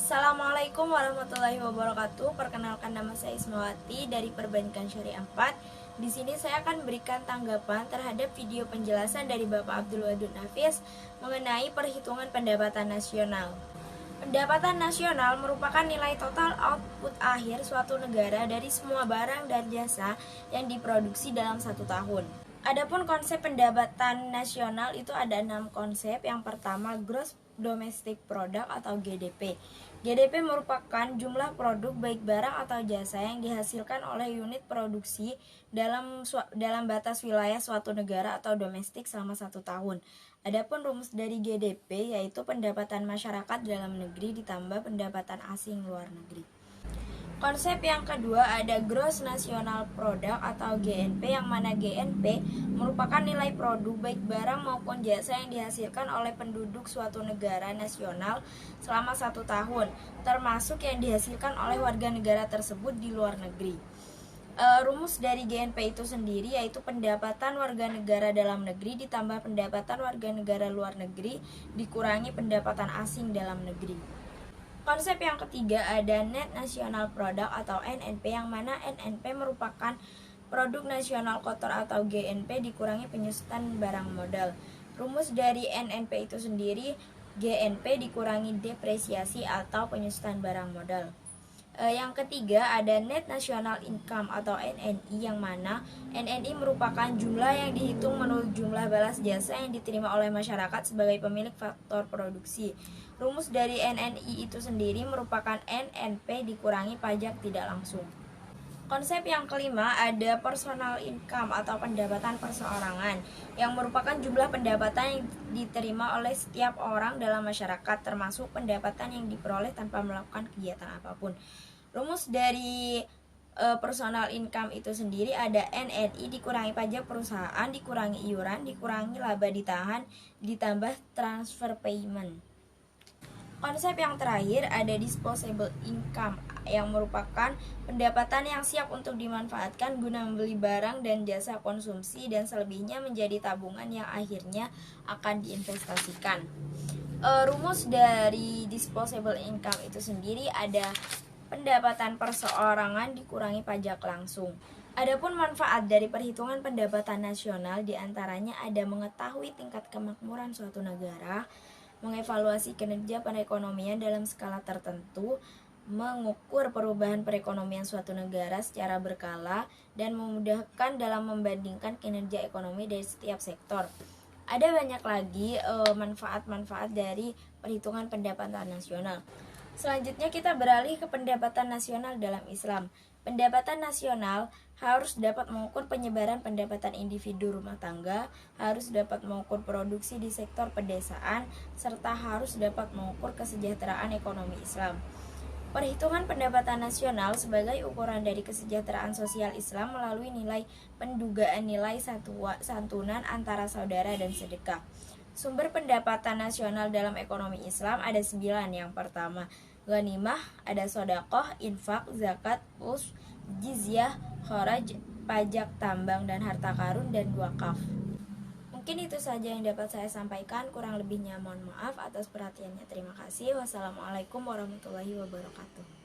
Assalamualaikum warahmatullahi wabarakatuh. Perkenalkan, nama saya Ismawati dari Perbankan Syariah 4. Di sini saya akan berikan tanggapan terhadap video penjelasan dari Bapak Abdul Wadud Nafis mengenai perhitungan pendapatan nasional. Pendapatan nasional merupakan nilai total output akhir suatu negara dari semua barang dan jasa yang diproduksi dalam satu tahun. Adapun konsep pendapatan nasional itu ada 6 konsep. Yang pertama, Gross Domestic Product atau GDP. GDP merupakan jumlah produk baik barang atau jasa yang dihasilkan oleh unit produksi dalam batas wilayah suatu negara atau domestik selama satu tahun. Adapun rumus dari GDP yaitu pendapatan masyarakat dalam negeri ditambah pendapatan asing luar negeri. Konsep yang kedua ada Gross National Product atau GNP, yang mana GNP merupakan nilai produk baik barang maupun jasa yang dihasilkan oleh penduduk suatu negara nasional selama satu tahun, termasuk yang dihasilkan oleh warga negara tersebut di luar negeri. Rumus dari GNP itu sendiri yaitu pendapatan warga negara dalam negeri ditambah pendapatan warga negara luar negeri dikurangi pendapatan asing dalam negeri. Konsep yang ketiga ada Net National Product atau NNP, yang mana NNP merupakan produk nasional kotor atau GNP dikurangi penyusutan barang modal. Rumus dari NNP itu sendiri GNP dikurangi depresiasi atau penyusutan barang modal. Yang ketiga ada Net National Income atau NNI, yang mana NNI merupakan jumlah yang dihitung menurut jumlah balas jasa yang diterima oleh masyarakat sebagai pemilik faktor produksi. Rumus dari NNI itu sendiri merupakan NNP dikurangi pajak tidak langsung. Konsep yang kelima ada Personal Income atau pendapatan perseorangan, yang merupakan jumlah pendapatan yang diterima oleh setiap orang dalam masyarakat, termasuk pendapatan yang diperoleh tanpa melakukan kegiatan apapun. Rumus dari personal income itu sendiri ada NNI dikurangi pajak perusahaan, dikurangi iuran, dikurangi laba ditahan, ditambah transfer payment. Konsep yang terakhir ada disposable income, yang merupakan pendapatan yang siap untuk dimanfaatkan guna membeli barang dan jasa konsumsi dan selebihnya menjadi tabungan yang akhirnya akan diinvestasikan. Rumus dari disposable income itu sendiri ada pendapatan perseorangan dikurangi pajak langsung. Adapun manfaat dari perhitungan pendapatan nasional diantaranya ada mengetahui tingkat kemakmuran suatu negara, mengevaluasi kinerja perekonomian dalam skala tertentu, mengukur perubahan perekonomian suatu negara secara berkala, dan memudahkan dalam membandingkan kinerja ekonomi dari setiap sektor. Ada banyak lagi manfaat-manfaat dari perhitungan pendapatan nasional. Selanjutnya kita beralih ke pendapatan nasional dalam Islam. Pendapatan nasional harus dapat mengukur penyebaran pendapatan individu rumah tangga, harus dapat mengukur produksi di sektor pedesaan, serta harus dapat mengukur kesejahteraan ekonomi Islam. Perhitungan pendapatan nasional sebagai ukuran dari kesejahteraan sosial Islam melalui nilai pendugaan nilai santunan antara saudara dan sedekah. Sumber pendapatan nasional dalam ekonomi Islam ada 9. Yang pertama, ghanimah, ada sodakoh, infak, zakat, jizyah, kharaj, pajak tambang dan harta karun, dan wakaf. Mungkin itu saja yang dapat saya sampaikan, kurang lebihnya mohon maaf atas perhatiannya. Terima kasih. Wassalamualaikum warahmatullahi wabarakatuh.